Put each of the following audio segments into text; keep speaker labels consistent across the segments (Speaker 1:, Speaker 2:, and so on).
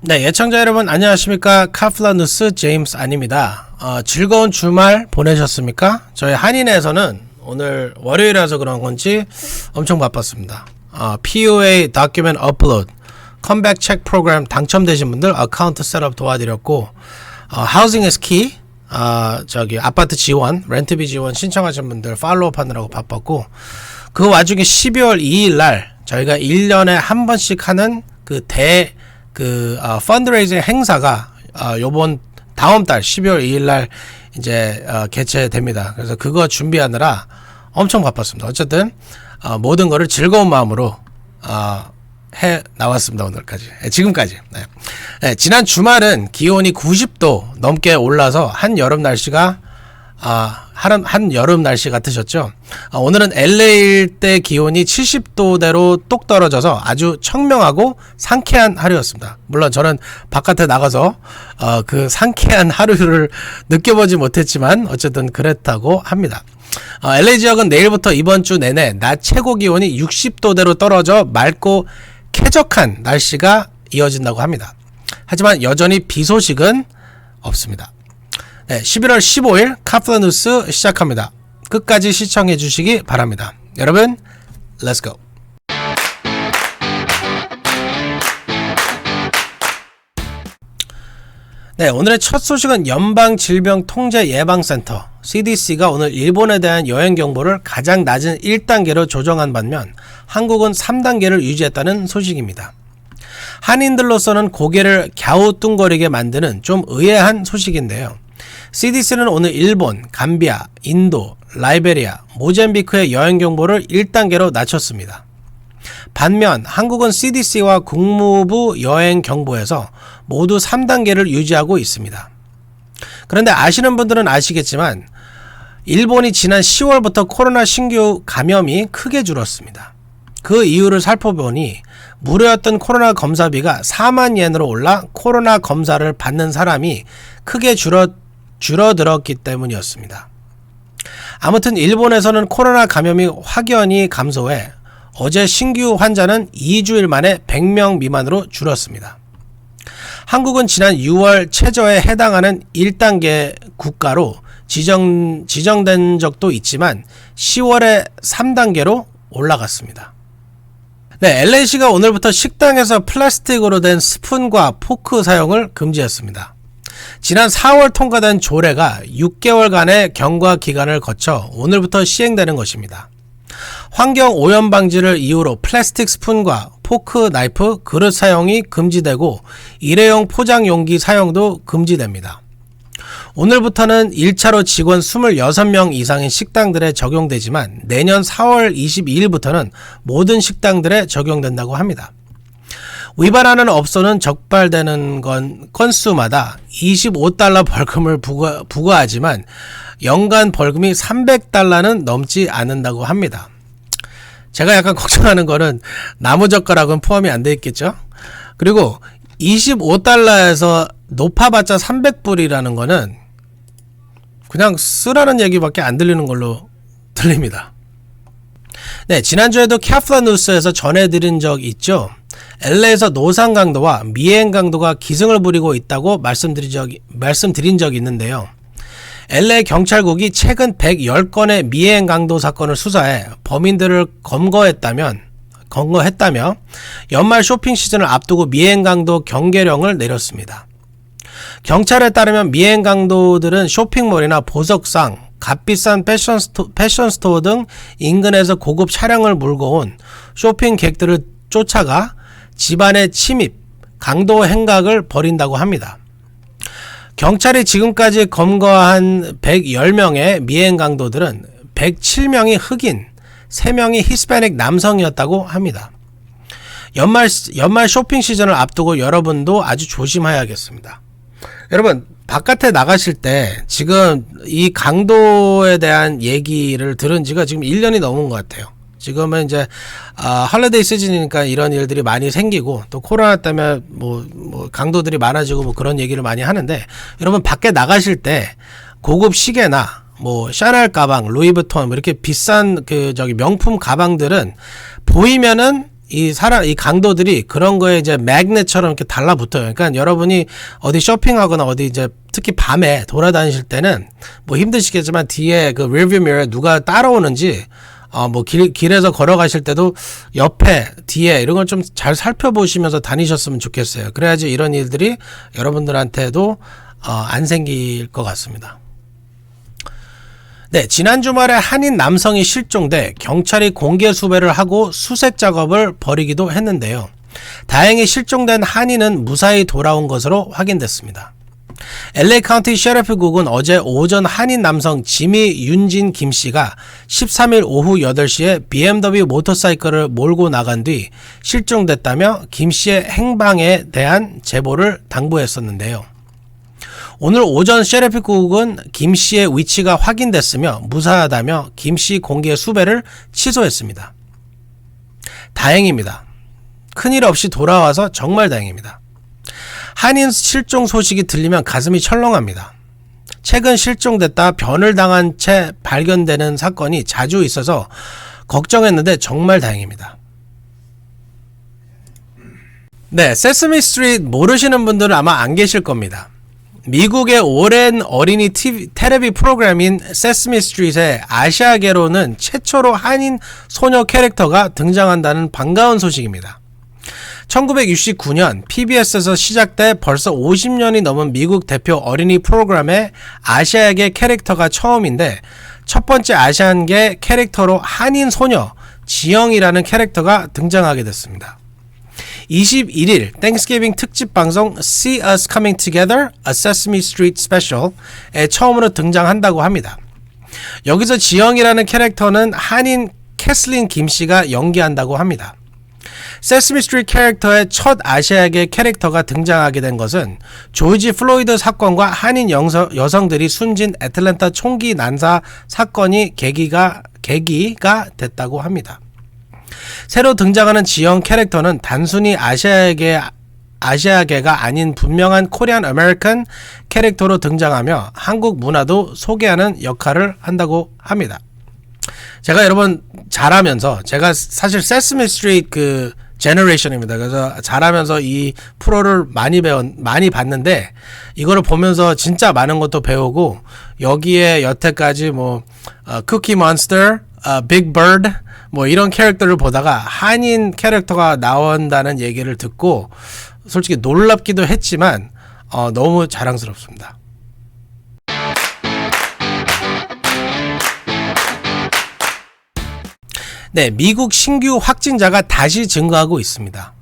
Speaker 1: 네, 예청자 여러분 안녕하십니까? 카플라 뉴스 제임스 안입니다. 즐거운 주말 보내셨습니까? 저희 한인에서는 오늘 월요일이라서 그런 건지 엄청 바빴습니다. POA Document Upload 컴백 체크 프로그램 당첨되신 분들 어카운트 셋업 도와드렸고, Housing is Key 아파트 지원, 렌트비 지원 신청하신 분들 팔로우 하느라고 바빴고, 그 와중에 12월 2일 날 저희가 1년에 한 번씩 하는 펀드레이징 행사가 다음 달 12월 2일 날 이제 개최됩니다. 그래서 그거 준비하느라 엄청 바빴습니다. 어쨌든 모든 거를 즐거운 마음으로 해 나왔습니다. 오늘까지. 지금까지. 네, 지난 주말은 기온이 90도 넘게 올라서 한여름 날씨가 한여름 날씨 같으셨죠? 오늘은 LA일 때 기온이 70도대로 똑 떨어져서 아주 청명하고 상쾌한 하루였습니다. 물론 저는 바깥에 나가서 그 상쾌한 하루를 느껴보지 못했지만 어쨌든 그랬다고 합니다. LA 지역은 내일부터 이번 주 내내 낮 최고 기온이 60도대로 떨어져 맑고 쾌적한 날씨가 이어진다고 합니다. 하지만 여전히 비 소식은 없습니다. 네, 11월 15일 카플라 뉴스 시작합니다. 끝까지 시청해 주시기 바랍니다. 여러분, Let's go. 네, 오늘의 첫 소식은 연방질병통제예방센터 CDC가 오늘 일본에 대한 여행 경보를 가장 낮은 1단계로 조정한 반면 한국은 3단계를 유지했다는 소식입니다. 한인들로서는 고개를 갸우뚱거리게 만드는 좀 의아한 소식인데요. CDC는 오늘 일본, 감비아, 인도, 라이베리아, 모잠비크의 여행 경보를 1단계로 낮췄습니다. 반면 한국은 CDC와 국무부 여행 경보에서 모두 3단계를 유지하고 있습니다. 그런데 아시는 분들은 아시겠지만 일본이 지난 10월부터 코로나 신규 감염이 크게 줄었습니다. 그 이유를 살펴보니 무료였던 코로나 검사비가 4만 엔으로 올라 코로나 검사를 받는 사람이 크게 줄어들었기 때문이었습니다. 아무튼 일본에서는 코로나 감염이 확연히 감소해 어제 신규 환자는 2주일 만에 100명 미만으로 줄었습니다. 한국은 지난 6월 최저에 해당하는 1단계 국가로 지정된 적도 있지만 10월에 3단계로 올라갔습니다. 네, LA시가 오늘부터 식당에서 플라스틱으로 된 스푼과 포크 사용을 금지했습니다. 지난 4월 통과된 조례가 6개월간의 경과 기간을 거쳐 오늘부터 시행되는 것입니다. 환경 오염 방지를 이유로 플라스틱 스푼과 포크, 나이프, 그릇 사용이 금지되고 일회용 포장 용기 사용도 금지됩니다. 오늘부터는 1차로 직원 26명 이상인 식당들에 적용되지만 내년 4월 22일부터는 모든 식당들에 적용된다고 합니다. 위반하는 업소는 적발되는 건수마다 $25 벌금을 부과하지만 연간 벌금이 $300는 넘지 않는다고 합니다. 제가 약간 걱정하는 거는 나무젓가락은 포함이 안 돼 있겠죠? 그리고 $25에서 높아봤자 $300이라는 거는 그냥 쓰라는 얘기밖에 안 들리는 걸로 들립니다. 네, 지난주에도 카플라 뉴스에서 전해드린 적 있죠? LA에서 노상 강도와 미행 강도가 기승을 부리고 있다고 말씀드린 적이 있는데요. LA 경찰국이 최근 110건의 미행 강도 사건을 수사해 범인들을 검거했다며 연말 쇼핑 시즌을 앞두고 미행 강도 경계령을 내렸습니다. 경찰에 따르면 미행 강도들은 쇼핑몰이나 보석상, 값비싼 패션 스토어 등 인근에서 고급 차량을 몰고 온 쇼핑객들을 쫓아가 집안에 침입, 강도 행각을 벌인다고 합니다. 경찰이 지금까지 검거한 110명의 미행 강도들은 107명이 흑인, 3명이 히스패닉 남성이었다고 합니다. 연말 쇼핑 시즌을 앞두고 여러분도 아주 조심해야겠습니다. 여러분, 바깥에 나가실 때 지금 이 강도에 대한 얘기를 들은 지가 지금 1년이 넘은 것 같아요. 지금은 이제 헐리데이 시즌이니까 이런 일들이 많이 생기고 또 코로나 때문에 뭐 강도들이 많아지고 뭐 그런 얘기를 많이 하는데, 여러분 밖에 나가실 때 고급 시계나 뭐 샤넬 가방, 루이비통 뭐 이렇게 비싼 명품 가방들은 보이면은 이 강도들이 그런 거에 이제 매그넷처럼 이렇게 달라붙어요. 그러니까 여러분이 어디 쇼핑하거나 어디 이제 특히 밤에 돌아다니실 때는 뭐 힘드시겠지만 뒤에 그 리어뷰 미러에 누가 따라오는지 뭐 길에서 걸어가실 때도 옆에 뒤에 이런 걸 좀 잘 살펴보시면서 다니셨으면 좋겠어요. 그래야지 이런 일들이 여러분들한테도 안 생길 것 같습니다. 네, 지난 주말에 한인 남성이 실종돼 경찰이 공개 수배를 하고 수색 작업을 벌이기도 했는데요. 다행히 실종된 한인은 무사히 돌아온 것으로 확인됐습니다. LA 카운티 셰리프국은 어제 오전 한인 남성 지미 윤진 김 씨가 13일 오후 8시에 BMW 모터사이클을 몰고 나간 뒤 실종됐다며 김 씨의 행방에 대한 제보를 당부했었는데요. 오늘 오전 셰리프국은 김 씨의 위치가 확인됐으며 무사하다며 김 씨 공개 수배를 취소했습니다. 다행입니다. 큰일 없이 돌아와서 정말 다행입니다. 한인 실종 소식이 들리면 가슴이 철렁합니다. 최근 실종됐다 변을 당한 채 발견되는 사건이 자주 있어서 걱정했는데 정말 다행입니다. 네, 세스미 스트리트 모르시는 분들은 아마 안 계실 겁니다. 미국의 오랜 어린이 텔레비 프로그램인 세스미 스트리트의 아시아계로는 최초로 한인 소녀 캐릭터가 등장한다는 반가운 소식입니다. 1969년 PBS에서 시작돼 벌써 50년이 넘은 미국 대표 어린이 프로그램에 아시아계 캐릭터가 처음인데 첫 번째 아시안계 캐릭터로 한인 소녀 지영이라는 캐릭터가 등장하게 됐습니다. 21일 땡스기빙 특집 방송 See Us Coming Together, A Sesame Street Special에 처음으로 등장한다고 합니다. 여기서 지영이라는 캐릭터는 한인 캐슬린 김씨가 연기한다고 합니다. 세스미 스트리트 캐릭터의 첫 아시아계 캐릭터가 등장하게 된 것은 조지 플로이드 사건과 한인 여성들이 숨진 애틀랜타 총기 난사 사건이 계기가 됐다고 합니다. 새로 등장하는 지영 캐릭터는 단순히 아시아계가 아닌 분명한 코리안 아메리칸 캐릭터로 등장하며 한국 문화도 소개하는 역할을 한다고 합니다. 제가 여러분 자라면서 제가 사실 세스미 스트리트 제너레이션입니다. 그래서 자라면서 이 프로를 많이 봤는데 이거를 보면서 진짜 많은 것도 배우고 여기에 여태까지 쿠키 몬스터, 빅 버드 이런 캐릭터를 보다가 한인 캐릭터가 나온다는 얘기를 듣고 솔직히 놀랍기도 했지만 너무 자랑스럽습니다. 네, 미국 신규 확진자가 다시 증가하고 있습니다.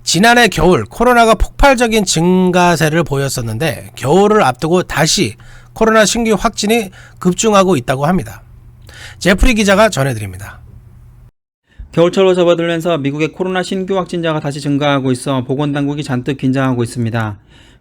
Speaker 1: 지난해 겨울 코로나가 폭발적인 증가세를 보였었는데 겨울을 앞두고 다시 코로나 신규 확진이 급증하고 있다고 합니다. 제프리 기자가 전해드립니다.
Speaker 2: 겨울철로 접어들면서 미국의 코로나 신규 확진자가 다시 증가하고 있어 보건당국이 잔뜩 긴장하고 있습니다.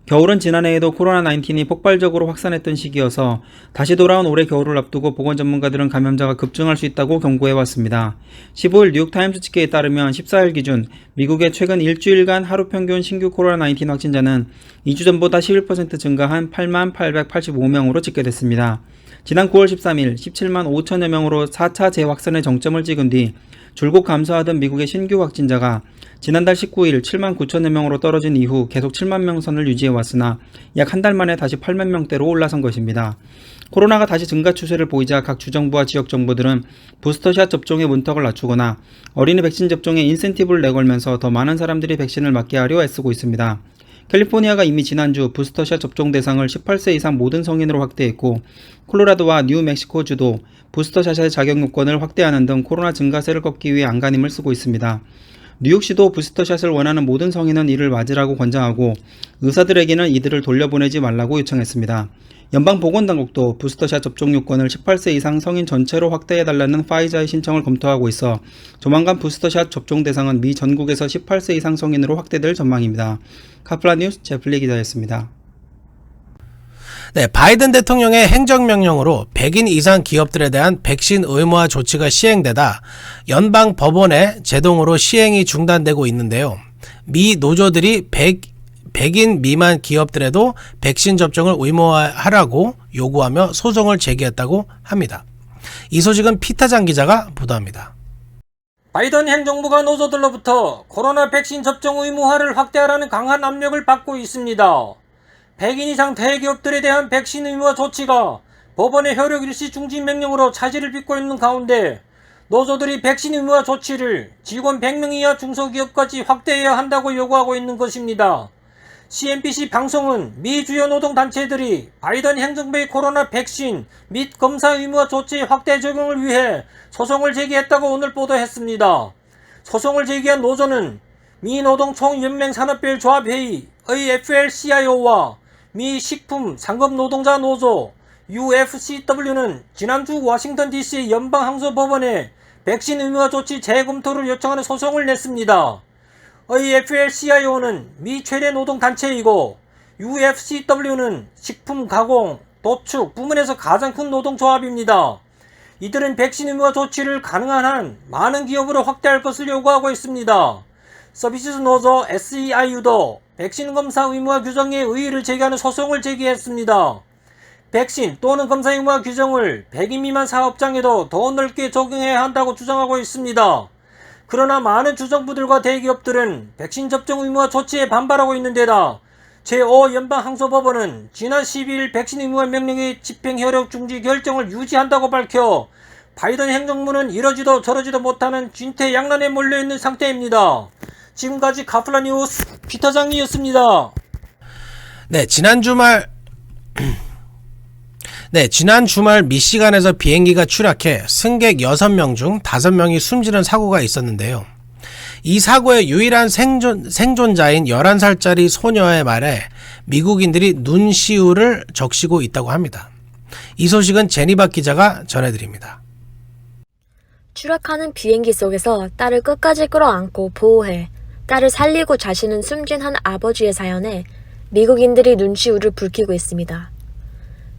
Speaker 2: 겨울은 지난해에도 코로나19이 폭발적으로 확산했던 시기여서 다시 돌아온 올해 겨울을 앞두고 보건 전문가들은 감염자가 급증할 수 있다고 경고해왔습니다. 15일 뉴욕타임스 집계에 따르면 14일 기준 미국의 최근 일주일간 하루 평균 신규 코로나19 확진자는 2주 전보다 11% 증가한 8885명으로 집계됐습니다. 지난 9월 13일 17만 5천여 명으로 4차 재확산의 정점을 찍은 뒤 줄곧 감소하던 미국의 신규 확진자가 지난달 19일 7만 9천여 명으로 떨어진 이후 계속 7만 명 선을 유지해왔으나 약 한 달 만에 다시 8만 명대로 올라선 것입니다. 코로나가 다시 증가 추세를 보이자 각 주정부와 지역정부들은 부스터샷 접종의 문턱을 낮추거나 어린이 백신 접종에 인센티브를 내걸면서 더 많은 사람들이 백신을 맞게 하려 애쓰고 있습니다. 캘리포니아가 이미 지난주 부스터샷 접종 대상을 18세 이상 모든 성인으로 확대했고 콜로라도와 뉴멕시코주도 부스터샷의 자격 요건을 확대하는 등 코로나 증가세를 꺾기 위해 안간힘을 쓰고 있습니다. 뉴욕시도 부스터샷을 원하는 모든 성인은 이를 맞으라고 권장하고 의사들에게는 이들을 돌려보내지 말라고 요청했습니다. 연방보건당국도 부스터샷 접종 요건을 18세 이상 성인 전체로 확대해달라는 파이자의 신청을 검토하고 있어 조만간 부스터샷 접종 대상은 미 전국에서 18세 이상 성인으로 확대될 전망입니다. 카플라 뉴스 제플리 기자였습니다.
Speaker 1: 네, 바이든 대통령의 행정명령으로 100인 이상 기업들에 대한 백신 의무화 조치가 시행되다 연방 법원에 제동으로 시행이 중단되고 있는데요. 미 노조들이 100인 미만 기업들에도 백신 접종을 의무화하라고 요구하며 소송을 제기했다고 합니다. 이 소식은 피터장 기자가 보도합니다.
Speaker 3: 바이든 행정부가 노조들로부터 코로나 백신 접종 의무화를 확대하라는 강한 압력을 받고 있습니다. 100인 이상 대기업들에 대한 백신 의무화 조치가 법원의 효력 일시 중지 명령으로 차질을 빚고 있는 가운데 노조들이 백신 의무화 조치를 직원 100명 이하 중소기업까지 확대해야 한다고 요구하고 있는 것입니다. CNBC 방송은 미 주요 노동단체들이 바이든 행정부의 코로나 백신 및 검사 의무화 조치 확대 적용을 위해 소송을 제기했다고 오늘 보도했습니다. 소송을 제기한 노조는 미 노동총연맹산업별조합회의 AFL-CIO와 미 식품 상급노동자 노조 UFCW는 지난주 워싱턴 DC 연방항소법원에 백신 의무화 조치 재검토를 요청하는 소송을 냈습니다. AFL-CIO는 미 최대 노동단체이고 UFCW는 식품 가공, 도축 부문에서 가장 큰 노동조합입니다. 이들은 백신 의무화 조치를 가능한 한 많은 기업으로 확대할 것을 요구하고 있습니다. 서비스 노조 SEIU도 백신 검사 의무화 규정에 의의를 제기하는 소송을 제기했습니다. 백신 또는 검사 의무화 규정을 100인 미만 사업장에도 더 넓게 적용해야 한다고 주장하고 있습니다. 그러나 많은 주정부들과 대기업들은 백신 접종 의무화 조치에 반발하고 있는 데다 제5연방항소법원은 지난 12일 백신 의무화 명령의 집행 효력 중지 결정을 유지한다고 밝혀 바이든 행정부는 이러지도 저러지도 못하는 진퇴양난에 몰려있는 상태입니다. 지금까지 카플라 뉴스 피터장이었습니다.
Speaker 1: 지난 주말 미시간에서 비행기가 추락해 승객 6명 중 5명이 숨지는 사고가 있었는데요. 이 사고의 유일한 생존자인 11살짜리 소녀의 말에 미국인들이 눈시울을 적시고 있다고 합니다. 이 소식은 제니바 기자가 전해드립니다.
Speaker 4: 추락하는 비행기 속에서 딸을 끝까지 끌어안고 보호해 딸을 살리고 자신은 숨진 한 아버지의 사연에 미국인들이 눈시울을 붉히고 있습니다.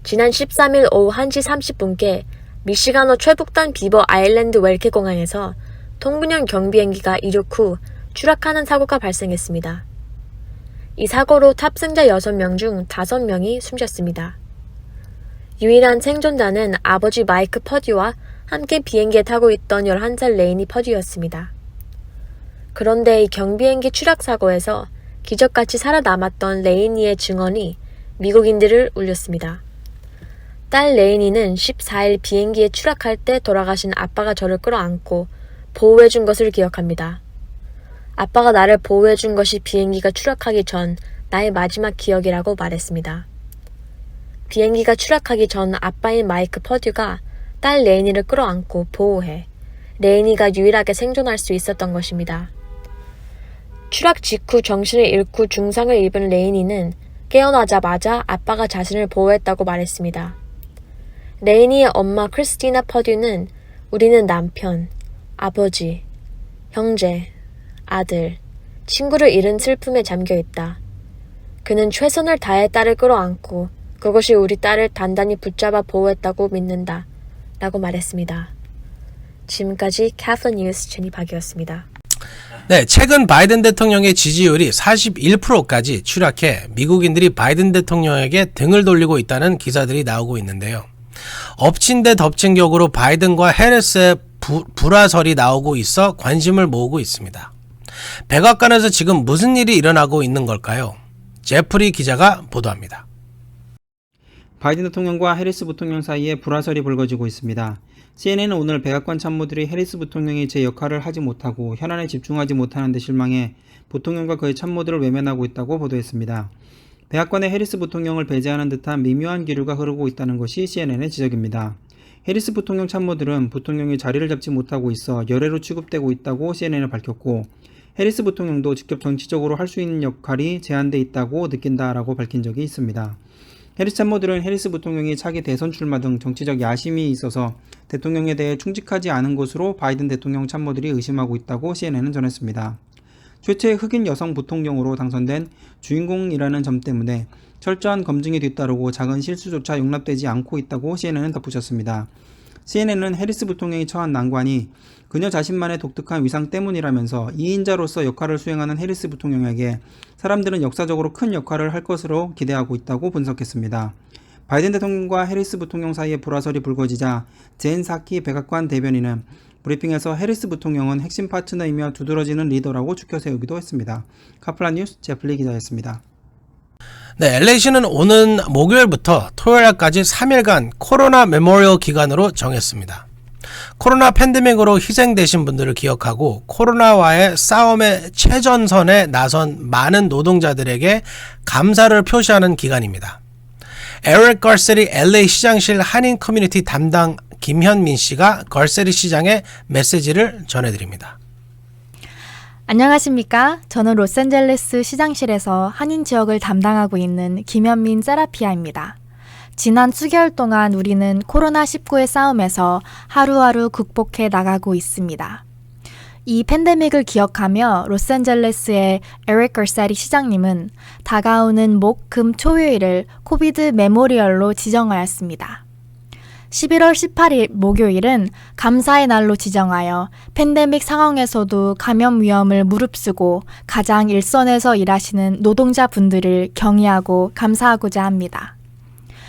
Speaker 4: 지난 13일 오후 1시 30분께 미시간호 최북단 비버 아일랜드 웰케 공항에서 통분형 경비행기가 이륙 후 추락하는 사고가 발생했습니다. 이 사고로 탑승자 6명 중 5명이 숨졌습니다. 유일한 생존자는 아버지 마이크 퍼듀와 함께 비행기에 타고 있던 11살 레이니 퍼듀였습니다. 그런데 이 경비행기 추락 사고에서 기적같이 살아남았던 레이니의 증언이 미국인들을 울렸습니다. 딸 레이니는 14일 비행기에 추락할 때 돌아가신 아빠가 저를 끌어안고 보호해준 것을 기억합니다. 아빠가 나를 보호해준 것이 비행기가 추락하기 전 나의 마지막 기억이라고 말했습니다. 비행기가 추락하기 전 아빠인 마이크 퍼듀가 딸 레이니를 끌어안고 보호해 레이니가 유일하게 생존할 수 있었던 것입니다. 추락 직후 정신을 잃고 중상을 입은 레이니는 깨어나자마자 아빠가 자신을 보호했다고 말했습니다. 레이니의 엄마 크리스티나 퍼듀는 우리는 남편, 아버지, 형제, 아들, 친구를 잃은 슬픔에 잠겨있다. 그는 최선을 다해 딸을 끌어안고 그것이 우리 딸을 단단히 붙잡아 보호했다고 믿는다. 라고 말했습니다. 지금까지 카플라 뉴스 제니박이었습니다.
Speaker 1: 최근 바이든 대통령의 지지율이 41%까지 추락해 미국인들이 바이든 대통령에게 등을 돌리고 있다는 기사들이 나오고 있는데요. 엎친 데 덮친 격으로 바이든과 해리스의 불화설이 나오고 있어 관심을 모으고 있습니다. 백악관에서 지금 무슨 일이 일어나고 있는 걸까요? 제프리 기자가 보도합니다.
Speaker 2: 바이든 대통령과 해리스 부통령 사이에 불화설이 불거지고 있습니다. CNN은 오늘 백악관 참모들이 해리스 부통령이 제 역할을 하지 못하고 현안에 집중하지 못하는 데 실망해 부통령과 그의 참모들을 외면하고 있다고 보도했습니다. 백악관의 해리스 부통령을 배제하는 듯한 미묘한 기류가 흐르고 있다는 것이 CNN의 지적입니다. 해리스 부통령 참모들은 부통령이 자리를 잡지 못하고 있어 열애로 취급되고 있다고 CNN에 밝혔고, 해리스 부통령도 직접 정치적으로 할 수 있는 역할이 제한돼 있다고 느낀다라고 밝힌 적이 있습니다. 해리스 참모들은 해리스 부통령이 차기 대선 출마 등 정치적 야심이 있어서 대통령에 대해 충직하지 않은 것으로 바이든 대통령 참모들이 의심하고 있다고 CNN은 전했습니다. 최초의 흑인 여성 부통령으로 당선된 주인공이라는 점 때문에 철저한 검증이 뒤따르고 작은 실수조차 용납되지 않고 있다고 CNN은 덧붙였습니다. CNN은 해리스 부통령이 처한 난관이 그녀 자신만의 독특한 위상 때문이라면서 2인자로서 역할을 수행하는 해리스 부통령에게 사람들은 역사적으로 큰 역할을 할 것으로 기대하고 있다고 분석했습니다. 바이든 대통령과 해리스 부통령 사이에 불화설이 불거지자 젠 사키 백악관 대변인은 브리핑에서 해리스 부통령은 핵심 파트너이며 두드러지는 리더라고 추켜 세우기도 했습니다. 카플란 뉴스 제플리 기자였습니다.
Speaker 1: 네, LA시는 오는 목요일부터 토요일까지 3일간 코로나 메모리얼 기간으로 정했습니다. 코로나 팬데믹으로 희생되신 분들을 기억하고 코로나와의 싸움의 최전선에 나선 많은 노동자들에게 감사를 표시하는 기간입니다. 에릭 걸세리 LA 시장실 한인 커뮤니티 담당 김현민 씨가 걸세리 시장의 메시지를 전해드립니다.
Speaker 5: 안녕하십니까? 저는 로스앤젤레스 시장실에서 한인 지역을 담당하고 있는 김현민 세라피아입니다. 지난 수개월 동안 우리는 코로나19의 싸움에서 하루하루 극복해 나가고 있습니다. 이 팬데믹을 기억하며 로스앤젤레스의 에릭 걸세리 시장님은 다가오는 목, 금, 토요일을 코비드 메모리얼로 지정하였습니다. 11월 18일 목요일은 감사의 날로 지정하여 팬데믹 상황에서도 감염 위험을 무릅쓰고 가장 일선에서 일하시는 노동자분들을 경의하고 감사하고자 합니다.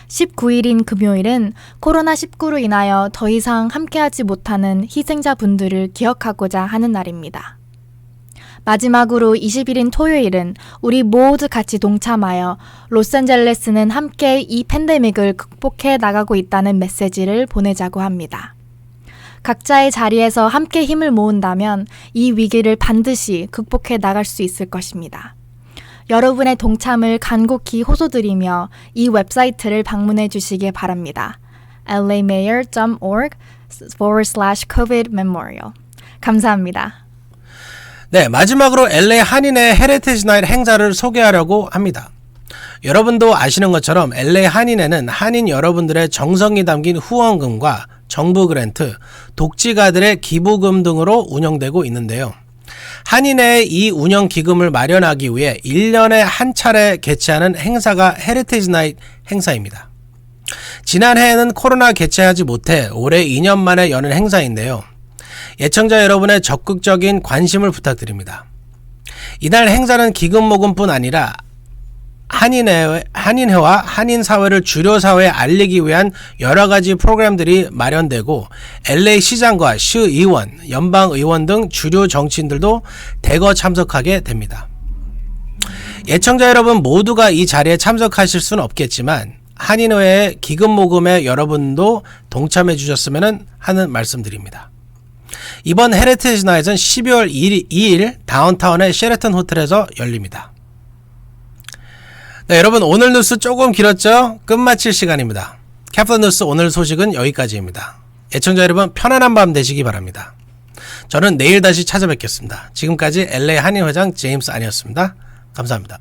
Speaker 5: 19일인 금요일은 코로나19로 인하여 더 이상 함께하지 못하는 희생자분들을 기억하고자 하는 날입니다. 마지막으로 20일인 토요일은 우리 모두 같이 동참하여 로스앤젤레스는 함께 이 팬데믹을 극복해 나가고 있다는 메시지를 보내자고 합니다. 각자의 자리에서 함께 힘을 모은다면 이 위기를 반드시 극복해 나갈 수 있을 것입니다. 여러분의 동참을 간곡히 호소드리며 이 웹사이트를 방문해 주시기 바랍니다. lamayor.org/COVID-memorial. 감사합니다.
Speaker 1: 네, 마지막으로 LA 한인의 헤리티지 나잇 행사를 소개하려고 합니다. 여러분도 아시는 것처럼 LA 한인회는 한인 여러분들의 정성이 담긴 후원금과 정부 그랜트, 독지가들의 기부금 등으로 운영되고 있는데요. 한인회의 이 운영 기금을 마련하기 위해 1년에 한 차례 개최하는 행사가 헤리티지 나잇 행사입니다. 지난해에는 코로나 개최하지 못해 올해 2년 만에 여는 행사인데요. 예청자 여러분의 적극적인 관심을 부탁드립니다. 이날 행사는 기금 모금뿐 아니라 한인회와 한인사회를 주류사회에 알리기 위한 여러가지 프로그램들이 마련되고 LA 시장과 시의원, 연방의원 등 주류 정치인들도 대거 참석하게 됩니다. 예청자 여러분 모두가 이 자리에 참석하실 수는 없겠지만 한인회의 기금 모금에 여러분도 동참해 주셨으면 하는 말씀드립니다. 이번 헤리티지 나잇은 12월 2일 다운타운의 셰러턴 호텔에서 열립니다. 네, 여러분 오늘 뉴스 조금 길었죠? 끝마칠 시간입니다. 카플란 뉴스 오늘 소식은 여기까지입니다. 애청자 여러분 편안한 밤 되시기 바랍니다. 저는 내일 다시 찾아뵙겠습니다. 지금까지 LA 한인회장 제임스 안이었습니다. 감사합니다.